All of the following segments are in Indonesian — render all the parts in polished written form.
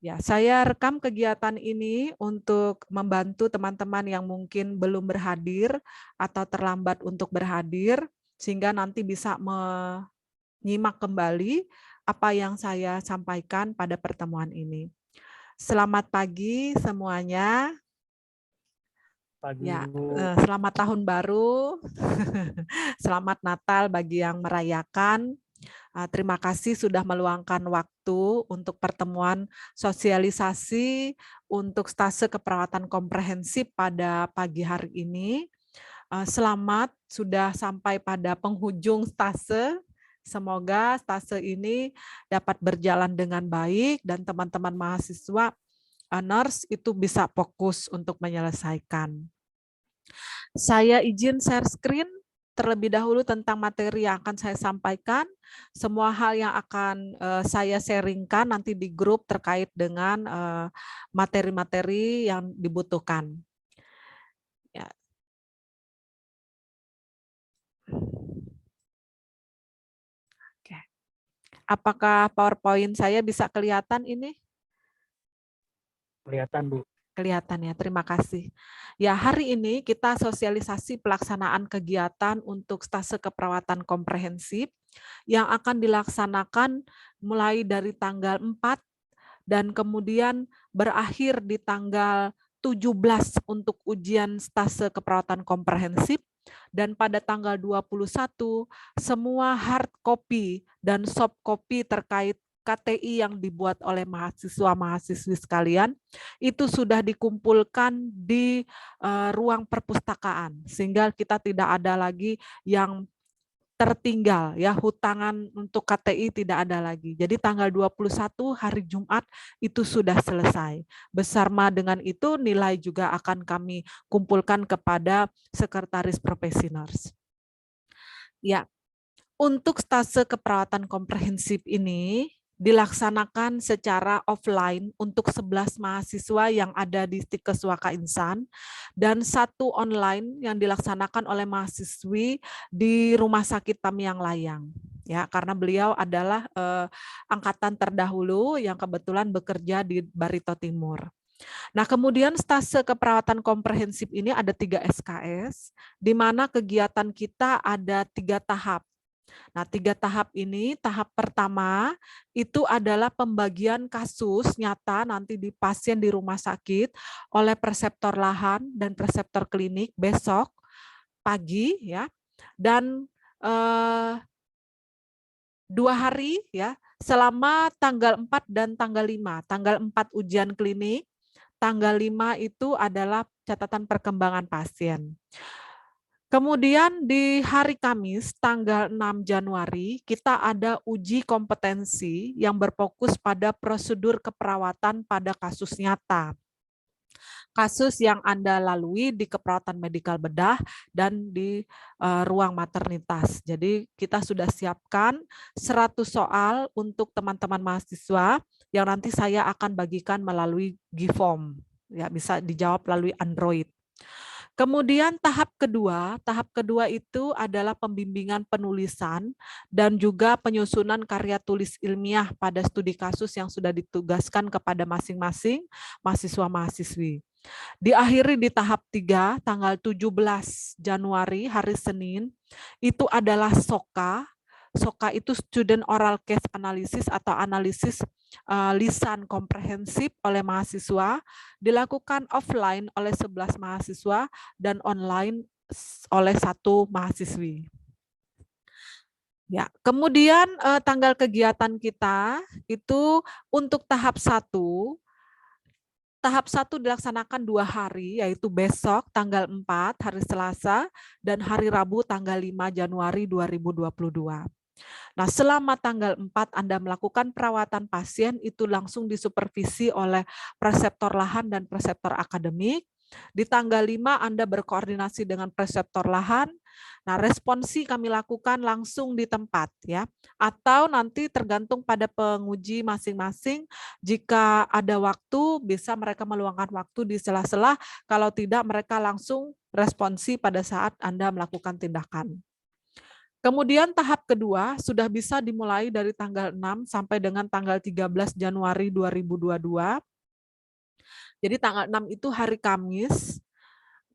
Ya, saya rekam kegiatan ini untuk membantu teman-teman yang mungkin belum berhadir atau terlambat untuk berhadir, sehingga nanti bisa menyimak kembali apa yang saya sampaikan pada pertemuan ini. Selamat pagi semuanya. Pagi Ya, Ibu. selamat tahun baru. Selamat Natal bagi yang merayakan. Terima kasih sudah meluangkan waktu untuk pertemuan sosialisasi untuk stase keperawatan komprehensif pada pagi hari ini. Selamat sudah sampai pada penghujung stase. Semoga stase ini dapat berjalan dengan baik dan teman-teman mahasiswa nurse itu bisa fokus untuk menyelesaikan. Saya izin share screen terlebih dahulu tentang materi yang akan saya sampaikan. Semua hal yang akan saya sharingkan nanti di grup terkait dengan materi-materi yang dibutuhkan. Ya. Oke. Apakah PowerPoint saya bisa kelihatan ini? Kelihatan Bu. Kelihatan ya, terima kasih. Ya, hari ini kita sosialisasi pelaksanaan kegiatan untuk stase keperawatan komprehensif yang akan dilaksanakan mulai dari tanggal 4 dan kemudian berakhir di tanggal 17 untuk ujian stase keperawatan komprehensif, dan pada tanggal 21 semua hard copy dan soft copy terkait KTI yang dibuat oleh mahasiswa-mahasiswi sekalian itu sudah dikumpulkan di ruang perpustakaan, sehingga kita tidak ada lagi yang tertinggal, ya, hutangan untuk KTI tidak ada lagi. Jadi tanggal 21 hari Jumat itu sudah selesai. Bersama dengan itu nilai juga akan kami kumpulkan kepada sekretaris profesionals. Ya, untuk stase keperawatan komprehensif ini dilaksanakan secara offline untuk 11 mahasiswa yang ada di Stikes Waka Insan dan 1 online yang dilaksanakan oleh mahasiswi di Rumah Sakit Tamiang Layang. Ya, karena beliau adalah angkatan terdahulu yang kebetulan bekerja di Barito Timur. Nah, kemudian stase keperawatan komprehensif ini ada 3 SKS, di mana kegiatan kita ada 3 tahap. Nah, 3 tahap ini, tahap pertama itu adalah pembagian kasus nyata nanti di pasien di rumah sakit oleh preseptor lahan dan preseptor klinik besok pagi, ya, dan 2 hari, ya, selama tanggal 4 dan tanggal 5. Tanggal 4 ujian klinik, tanggal 5 itu adalah catatan perkembangan pasien. Kemudian di hari Kamis tanggal 6 Januari kita ada uji kompetensi yang berfokus pada prosedur keperawatan pada kasus nyata. Kasus yang Anda lalui di keperawatan medikal bedah dan di ruang maternitas. Jadi kita sudah siapkan 100 soal untuk teman-teman mahasiswa yang nanti saya akan bagikan melalui Giform. Ya, bisa dijawab melalui Android. Kemudian tahap kedua itu adalah pembimbingan penulisan dan juga penyusunan karya tulis ilmiah pada studi kasus yang sudah ditugaskan kepada masing-masing mahasiswa-mahasiswi. Diakhiri di tahap 3, tanggal 17 Januari, hari Senin, itu adalah SOKA. SOKA itu Student Oral Case Analysis atau analisis lisan komprehensif oleh mahasiswa, dilakukan offline oleh 11 mahasiswa dan online oleh 1 mahasiswi. Ya, kemudian tanggal kegiatan kita itu untuk tahap 1 dilaksanakan 2 hari, yaitu besok tanggal 4, hari Selasa, dan hari Rabu tanggal 5 Januari 2022. Nah, selama tanggal 4 Anda melakukan perawatan pasien, itu langsung disupervisi oleh preseptor lahan dan preseptor akademik. Di tanggal 5 Anda berkoordinasi dengan preseptor lahan. Nah, responsi kami lakukan langsung di tempat, ya. Atau nanti tergantung pada penguji masing-masing, jika ada waktu bisa mereka meluangkan waktu di sela-sela, kalau tidak mereka langsung responsi pada saat Anda melakukan tindakan. Kemudian tahap kedua sudah bisa dimulai dari tanggal 6 sampai dengan tanggal 13 Januari 2022. Jadi tanggal 6 itu hari Kamis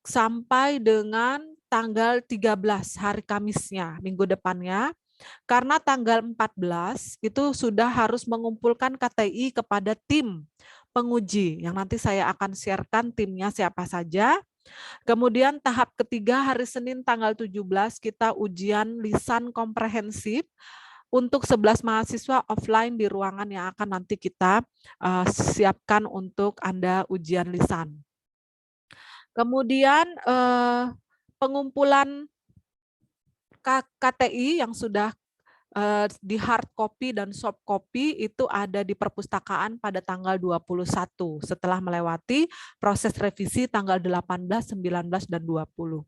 sampai dengan tanggal 13 hari Kamisnya, minggu depannya. Karena tanggal 14 itu sudah harus mengumpulkan KTI kepada tim penguji yang nanti saya akan sharekan timnya siapa saja. Kemudian tahap ketiga hari Senin tanggal 17 kita ujian lisan komprehensif untuk 11 mahasiswa offline di ruangan yang akan nanti kita siapkan untuk Anda ujian lisan. Kemudian pengumpulan KTI yang sudah di hard copy dan soft copy itu ada di perpustakaan pada tanggal 21 setelah melewati proses revisi tanggal 18, 19, dan 20.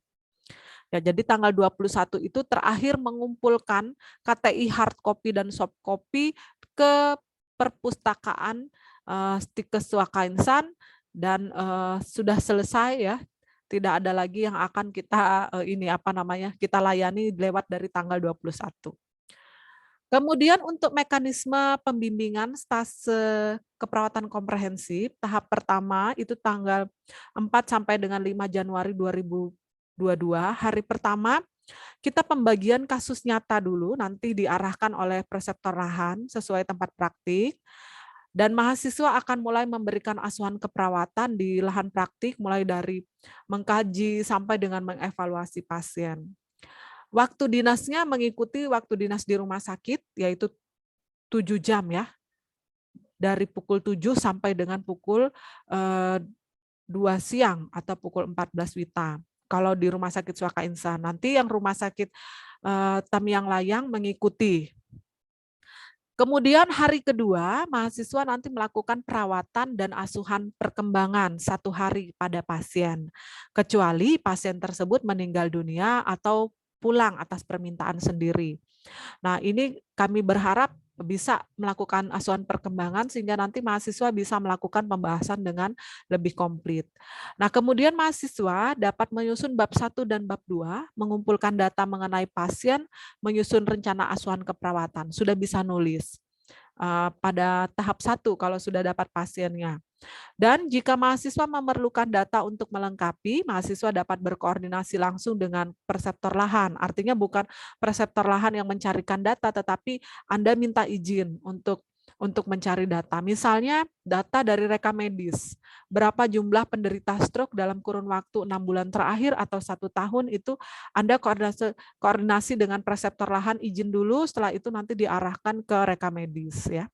Ya, jadi tanggal 21 itu terakhir mengumpulkan KTI hard copy dan soft copy ke perpustakaan Stikes Wakainsan dan sudah selesai ya. Tidak ada lagi yang akan kita kita layani lewat dari tanggal 21. Kemudian untuk mekanisme pembimbingan stase keperawatan komprehensif, tahap pertama itu tanggal 4 sampai dengan 5 Januari 2022. Hari pertama kita pembagian kasus nyata dulu, nanti diarahkan oleh preseptor lahan sesuai tempat praktik. Dan mahasiswa akan mulai memberikan asuhan keperawatan di lahan praktik, mulai dari mengkaji sampai dengan mengevaluasi pasien. Waktu dinasnya mengikuti waktu dinas di rumah sakit, yaitu 7 jam ya, dari pukul 7 sampai dengan pukul 2 siang atau pukul 14 WITA. Kalau di rumah sakit Swaka Insan, nanti yang rumah sakit Tamiang Layang mengikuti. Kemudian hari kedua, mahasiswa nanti melakukan perawatan dan asuhan perkembangan 1 hari pada pasien, kecuali pasien tersebut meninggal dunia atau pulang atas permintaan sendiri. Nah, ini kami berharap bisa melakukan asuhan perkembangan sehingga nanti mahasiswa bisa melakukan pembahasan dengan lebih komplit. Nah, kemudian mahasiswa dapat menyusun bab 1 dan bab 2, mengumpulkan data mengenai pasien, menyusun rencana asuhan keperawatan. Sudah bisa nulis pada tahap 1 kalau sudah dapat pasiennya. Dan jika mahasiswa memerlukan data untuk melengkapi, mahasiswa dapat berkoordinasi langsung dengan preseptor lahan. Artinya bukan preseptor lahan yang mencarikan data, tetapi Anda minta izin untuk mencari data. Misalnya data dari rekam medis, berapa jumlah penderita stroke dalam kurun waktu 6 bulan terakhir atau 1 tahun, itu Anda koordinasi dengan preseptor lahan, izin dulu, setelah itu nanti diarahkan ke rekam medis ya.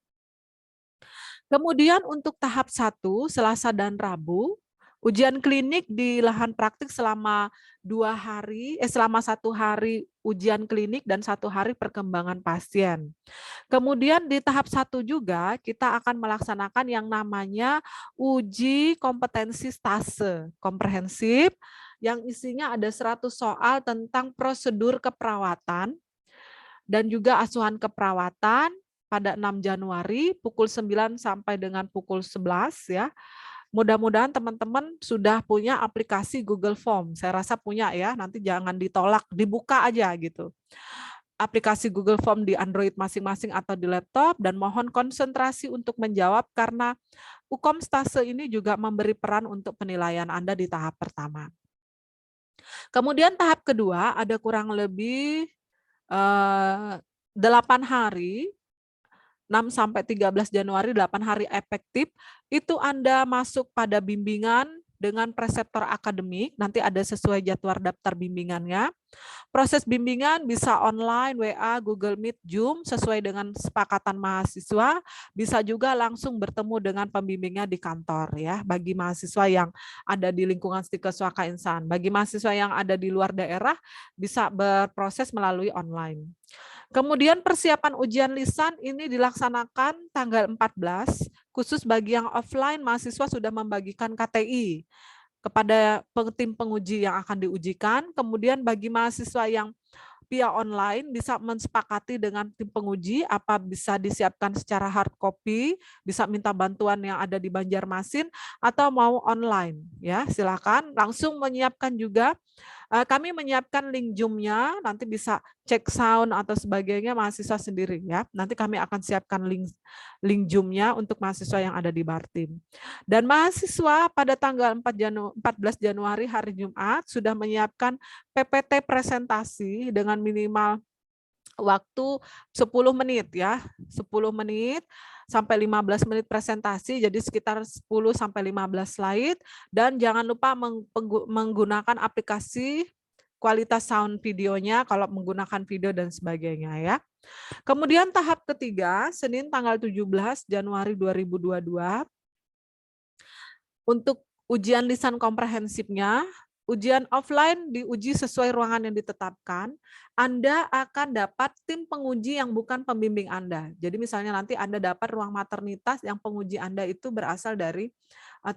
Kemudian untuk tahap 1, Selasa dan Rabu, ujian klinik di lahan praktik selama 1 hari ujian klinik dan 1 hari perkembangan pasien. Kemudian di tahap 1 juga kita akan melaksanakan yang namanya uji kompetensi stase komprehensif yang isinya ada 100 soal tentang prosedur keperawatan dan juga asuhan keperawatan pada 6 Januari pukul 9 sampai dengan pukul 11 ya. Mudah-mudahan teman-teman sudah punya aplikasi Google Form. Saya rasa punya ya, nanti jangan ditolak, dibuka aja gitu. Aplikasi Google Form di Android masing-masing atau di laptop, dan mohon konsentrasi untuk menjawab karena UKOM Stase ini juga memberi peran untuk penilaian Anda di tahap pertama. Kemudian tahap kedua ada kurang lebih 8 hari, 6 sampai 13 Januari, 8 hari efektif, itu Anda masuk pada bimbingan dengan preseptor akademik, nanti ada sesuai jadwal daftar bimbingannya. Proses bimbingan bisa online, WA, Google Meet, Zoom, sesuai dengan kesepakatan mahasiswa, bisa juga langsung bertemu dengan pembimbingnya di kantor ya, bagi mahasiswa yang ada di lingkungan Stikes Waka Insan. Bagi mahasiswa yang ada di luar daerah, bisa berproses melalui online. Kemudian persiapan ujian lisan ini dilaksanakan tanggal 14, khusus bagi yang offline mahasiswa sudah membagikan KTI kepada tim penguji yang akan diujikan. Kemudian bagi mahasiswa yang via online bisa mensepakati dengan tim penguji apa bisa disiapkan secara hard copy, bisa minta bantuan yang ada di Banjarmasin atau mau online ya, silakan langsung menyiapkan juga Kami menyiapkan link Zoom-nya, nanti bisa cek sound atau sebagainya mahasiswa sendiri ya. Nanti kami akan siapkan link Zoom-nya untuk mahasiswa yang ada di Bartim. Dan mahasiswa pada tanggal 14 Januari hari Jumat sudah menyiapkan PPT presentasi dengan minimal waktu 10 menit ya, 10 menit sampai 15 menit presentasi, jadi sekitar 10 sampai 15 slide, dan jangan lupa menggunakan aplikasi kualitas sound videonya kalau menggunakan video dan sebagainya ya. Kemudian tahap ketiga, Senin tanggal 17 Januari 2022, untuk ujian lisan komprehensifnya, ujian offline diuji sesuai ruangan yang ditetapkan. Anda akan dapat tim penguji yang bukan pembimbing Anda. Jadi misalnya nanti Anda dapat ruang maternitas yang penguji Anda itu berasal dari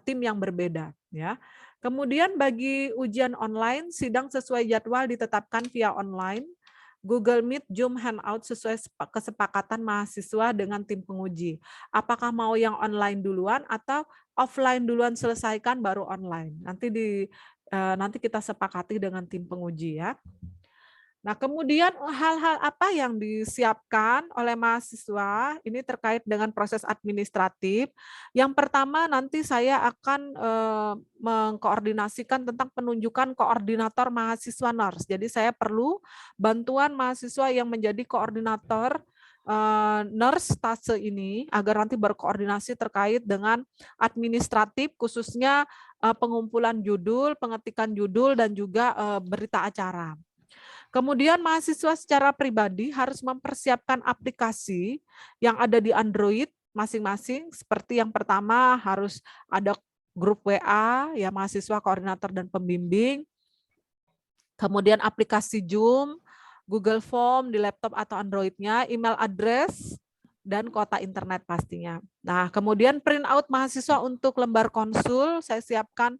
tim yang berbeda. Ya. Kemudian bagi ujian online, sidang sesuai jadwal ditetapkan via online, Google Meet, Zoom, Hangout sesuai kesepakatan mahasiswa dengan tim penguji. Apakah mau yang online duluan atau offline duluan selesaikan baru online. Nanti kita sepakati dengan tim penguji ya. Nah, kemudian hal-hal apa yang disiapkan oleh mahasiswa ini terkait dengan proses administratif. Yang pertama nanti saya akan mengkoordinasikan tentang penunjukan koordinator mahasiswa NORS. Jadi saya perlu bantuan mahasiswa yang menjadi koordinator NORS stase ini agar nanti berkoordinasi terkait dengan administratif khususnya pengumpulan judul, pengetikan judul dan juga berita acara. Kemudian mahasiswa secara pribadi harus mempersiapkan aplikasi yang ada di Android masing-masing. Seperti yang pertama harus ada grup WA, ya mahasiswa, koordinator, dan pembimbing. Kemudian aplikasi Zoom, Google Form di laptop atau Android-nya, email address, dan kuota internet pastinya. Nah, kemudian print out mahasiswa untuk lembar konsul, saya siapkan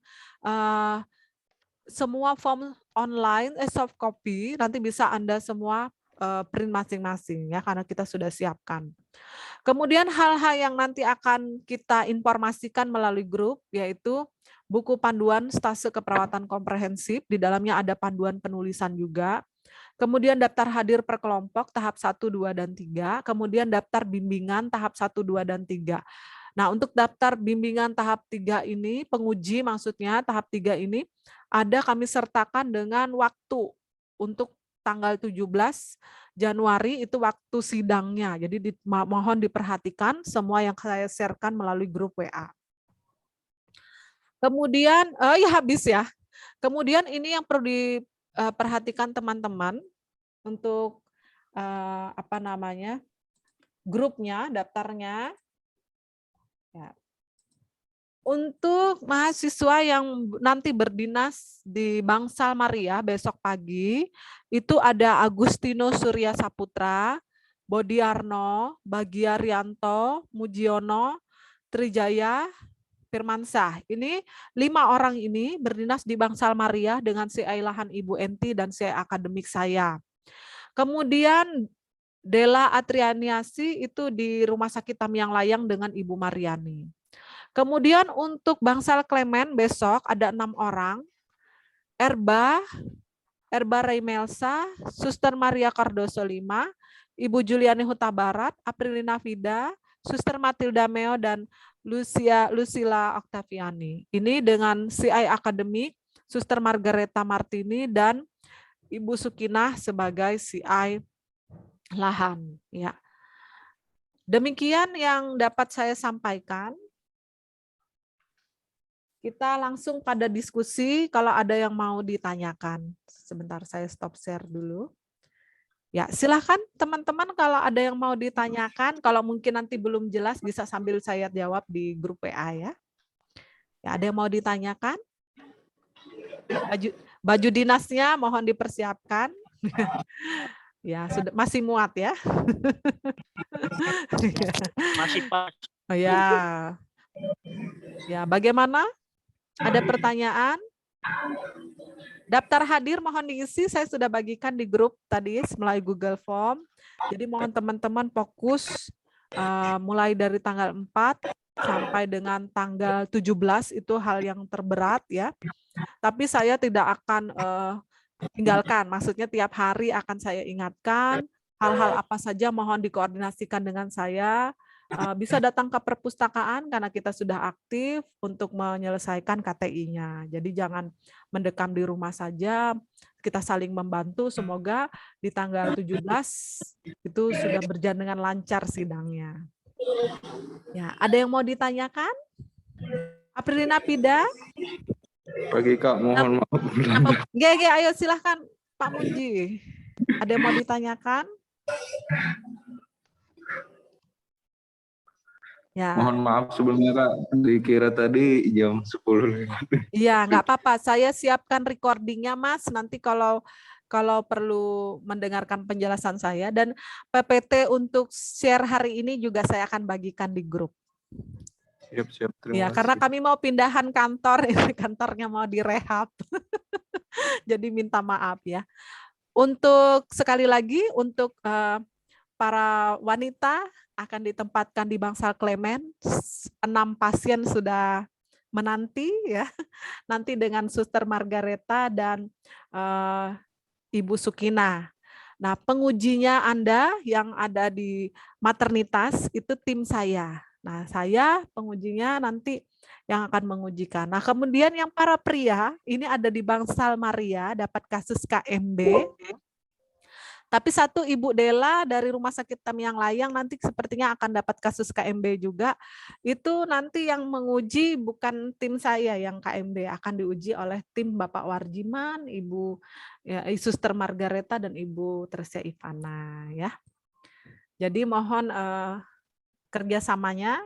semua form online, soft copy, nanti bisa Anda semua print masing-masing ya, karena kita sudah siapkan. Kemudian hal-hal yang nanti akan kita informasikan melalui grup, yaitu buku panduan stase keperawatan komprehensif, di dalamnya ada panduan penulisan juga. Kemudian daftar hadir per kelompok tahap 1, 2, dan 3. Kemudian daftar bimbingan tahap 1, 2, dan 3. Nah, untuk daftar bimbingan tahap 3 ini, penguji maksudnya tahap 3 ini, ada kami sertakan dengan waktu untuk tanggal 17 Januari itu waktu sidangnya. Jadi mohon diperhatikan semua yang saya sharekan melalui grup WA. Kemudian, ya habis ya. Kemudian ini yang perlu diperhatikan teman-teman untuk grupnya, daftarnya. Ya. Untuk mahasiswa yang nanti berdinas di Bangsal Maria besok pagi, itu ada Agustino Surya Saputra, Bodiarno, Bagiarianto, Mujiono, Trijaya, Firmansah. Ini 5 orang ini berdinas di Bangsal Maria dengan CI Lahan Ibu Enti dan CI akademik saya. Kemudian Dela Atrianiasi itu di Rumah Sakit Tamiang Layang dengan Ibu Mariani. Kemudian untuk Bangsal Klemen besok ada 6 orang. Erba Raimelsa, Suster Maria Cardoso 5, Ibu Juliani Huta Barat, Aprilina Vida, Suster Matilda Meo, dan Lucila Octaviani. Ini dengan CI Akademik, Suster Margareta Martini, dan Ibu Sukinah sebagai CI Lahan. Ya. Demikian yang dapat saya sampaikan. Kita langsung pada diskusi kalau ada yang mau ditanyakan. Sebentar saya stop share dulu. Ya, silakan teman-teman kalau ada yang mau ditanyakan, kalau mungkin nanti belum jelas bisa sambil saya jawab di grup WA ya. Ya, ada yang mau ditanyakan? Baju dinasnya mohon dipersiapkan. Ya, sudah masih muat ya. Masih pas. Oh, ya. Ya, bagaimana? Ada pertanyaan? Daftar hadir mohon diisi, saya sudah bagikan di grup tadi melalui Google Form. Jadi mohon teman-teman fokus mulai dari tanggal 4 sampai dengan tanggal 17 itu hal yang terberat ya. Tapi saya tidak akan tinggalkan. Maksudnya tiap hari akan saya ingatkan, hal-hal apa saja mohon dikoordinasikan dengan saya. Bisa datang ke perpustakaan karena kita sudah aktif untuk menyelesaikan KTI-nya. Jadi jangan mendekam di rumah saja, kita saling membantu. Semoga di tanggal 17 itu sudah berjalan dengan lancar sidangnya. Ya, ada yang mau ditanyakan? Aprilina Pida? Pagi Kak, mohon maaf. Gege, ayo silahkan Pak Munji. Ada yang mau ditanyakan? Ya. Mohon maaf sebelumnya Kak, dikira tadi jam 10. Iya, nggak apa-apa. Saya siapkan recordingnya, Mas. Nanti kalau perlu mendengarkan penjelasan saya, dan PPT untuk share hari ini juga saya akan bagikan di grup. Siap, terima Ya, kasih. karena kami mau pindahan kantor, ini kantornya mau direhab. Jadi minta maaf ya. Untuk sekali lagi untuk para wanita akan ditempatkan di Bangsal Klemen. 6 pasien sudah menanti ya. Nanti dengan Suster Margareta dan Ibu Sukina. Nah, pengujinya Anda yang ada di maternitas itu tim saya. Nah, saya pengujinya nanti yang akan mengujikan. Nah, kemudian yang para pria ini ada di Bangsal Maria dapat kasus KMB. Tapi satu Ibu Dela dari Rumah Sakit Tamiang Layang nanti sepertinya akan dapat kasus KMB juga. Itu nanti yang menguji bukan tim saya yang KMB, akan diuji oleh tim Bapak Warjiman, Ibu ya, Suster Margareta dan Ibu Tersia Ivana ya. Jadi mohon kerjasamanya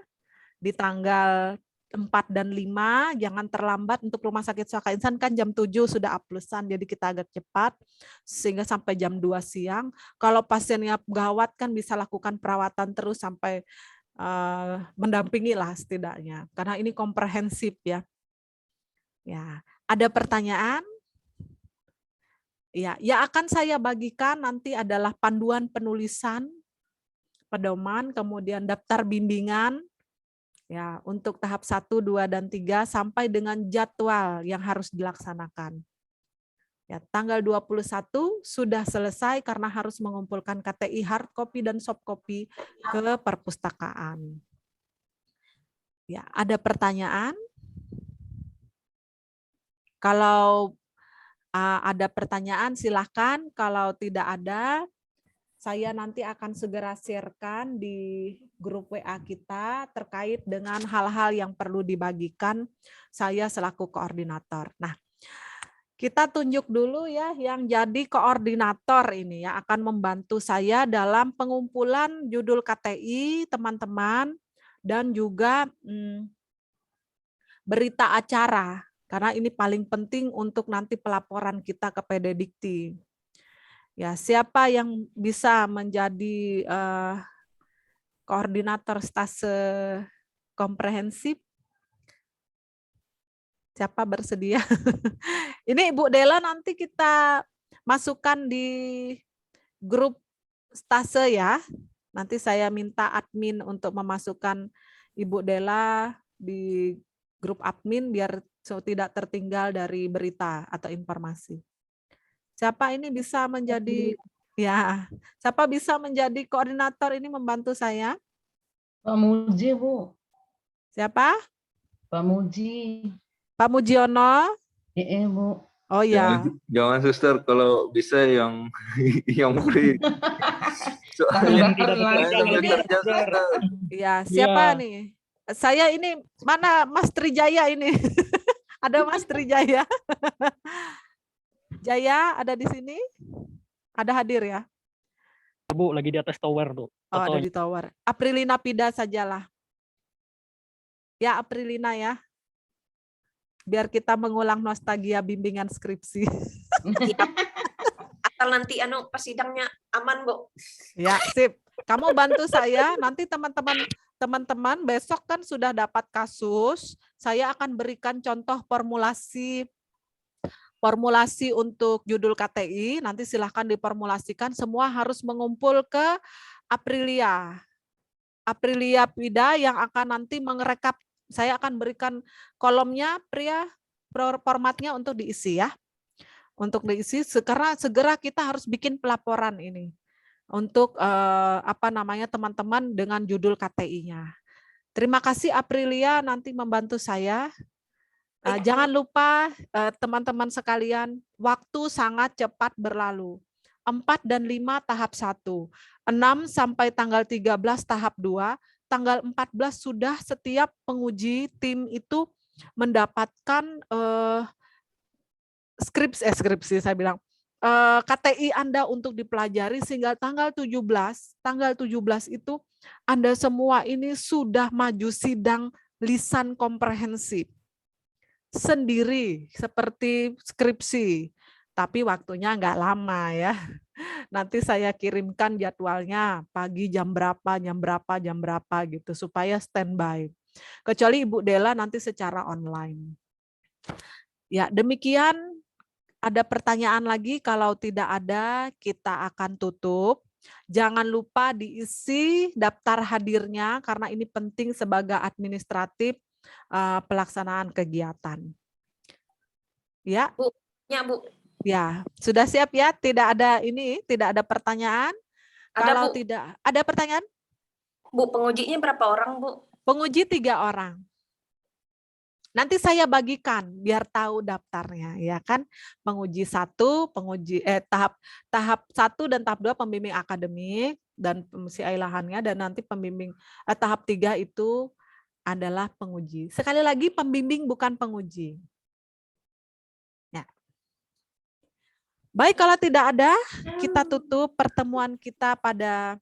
di tanggal 4 dan 5, jangan terlambat. Untuk Rumah Sakit Suaka Insan kan jam 7 sudah aplusan, jadi kita agak cepat sehingga sampai jam 2 siang. Kalau pasiennya gawat kan bisa lakukan perawatan terus sampai mendampingi lah setidaknya, karena ini komprehensif ya. Ya, ada pertanyaan? Ya, yang akan saya bagikan nanti adalah panduan penulisan, pedoman, kemudian daftar bimbingan, ya, untuk tahap 1, 2, dan 3 sampai dengan jadwal yang harus dilaksanakan. Ya, tanggal 21 sudah selesai karena harus mengumpulkan KTI hard copy dan soft copy ke perpustakaan. Ya, ada pertanyaan? Kalau ada pertanyaan silahkan, kalau tidak ada saya nanti akan segera sharekan di grup WA kita terkait dengan hal-hal yang perlu dibagikan saya selaku koordinator. Nah, kita tunjuk dulu ya yang jadi koordinator ini ya, akan membantu saya dalam pengumpulan judul KTI teman-teman dan juga berita acara, karena ini paling penting untuk nanti pelaporan kita ke PD Dikti. Ya, siapa yang bisa menjadi koordinator stase komprehensif? Siapa bersedia? Ini Ibu Dela nanti kita masukkan di grup stase ya. Nanti saya minta admin untuk memasukkan Ibu Dela di grup admin biar tidak tertinggal dari berita atau informasi. Siapa ini bisa menjadi siapa bisa menjadi koordinator ini membantu saya? Pak Muji, Bu. Siapa? Pak Muji. Pak Mujiono? Iya, Bu. Oh ya. Jangan Suster, kalau bisa yang free. Soalnya Iya, siapa nih? Saya ini mana Mas Trijaya ini? Ada Mas Trijaya? Jaya ada di sini? Ada hadir ya? Bu, lagi di atas tower, Bu. Oh, ada di tower. Aprilina Pida sajalah. Ya, Aprilina ya. Biar kita mengulang nostalgia bimbingan skripsi. Asal nanti pas sidangnya aman, Bu. Ya, sip. Kamu bantu saya, nanti teman-teman besok kan sudah dapat kasus, saya akan berikan contoh formulasi untuk judul KTI, nanti silahkan diformulasikan, semua harus mengumpul ke Aprilia Pida yang akan nanti merekap. Saya akan berikan kolomnya, Pria, formatnya untuk diisi ya. untuk diisi. Segera kita harus bikin pelaporan ini untuk teman-teman dengan judul KTI-nya. Terima kasih Aprilia nanti membantu saya. Jangan lupa teman-teman sekalian, waktu sangat cepat berlalu. 4 dan 5 tahap 1, 6 sampai tanggal 13 tahap 2, tanggal 14 sudah setiap penguji tim itu mendapatkan skripsi saya bilang, KTI Anda untuk dipelajari sehingga tanggal 17 itu Anda semua ini sudah maju sidang lisan komprehensif sendiri seperti skripsi, tapi waktunya nggak lama ya. Nanti saya kirimkan jadwalnya pagi jam berapa gitu supaya standby. Kecuali Ibu Dela nanti secara online. Ya, demikian. Ada pertanyaan lagi? Kalau tidak ada, kita akan tutup. Jangan lupa diisi daftar hadirnya karena ini penting sebagai administratif pelaksanaan kegiatan. Ya. Bu, ya Bu. Ya, sudah siap ya? Tidak ada pertanyaan? Kalau Bu. tidak ada pertanyaan? Bu, pengujinya berapa orang, Bu? Penguji 3 orang. Nanti saya bagikan biar tahu daftarnya, ya kan? Penguji 1, tahap 1 dan tahap 2 pembimbing akademik dan CI lahannya, dan nanti pembimbing tahap 3 itu adalah penguji. Sekali lagi pembimbing bukan penguji. Ya. Baik, kalau tidak ada, kita tutup pertemuan kita pada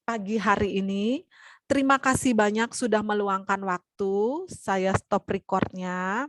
pagi hari ini. Terima kasih banyak sudah meluangkan waktu. Saya stop recordnya.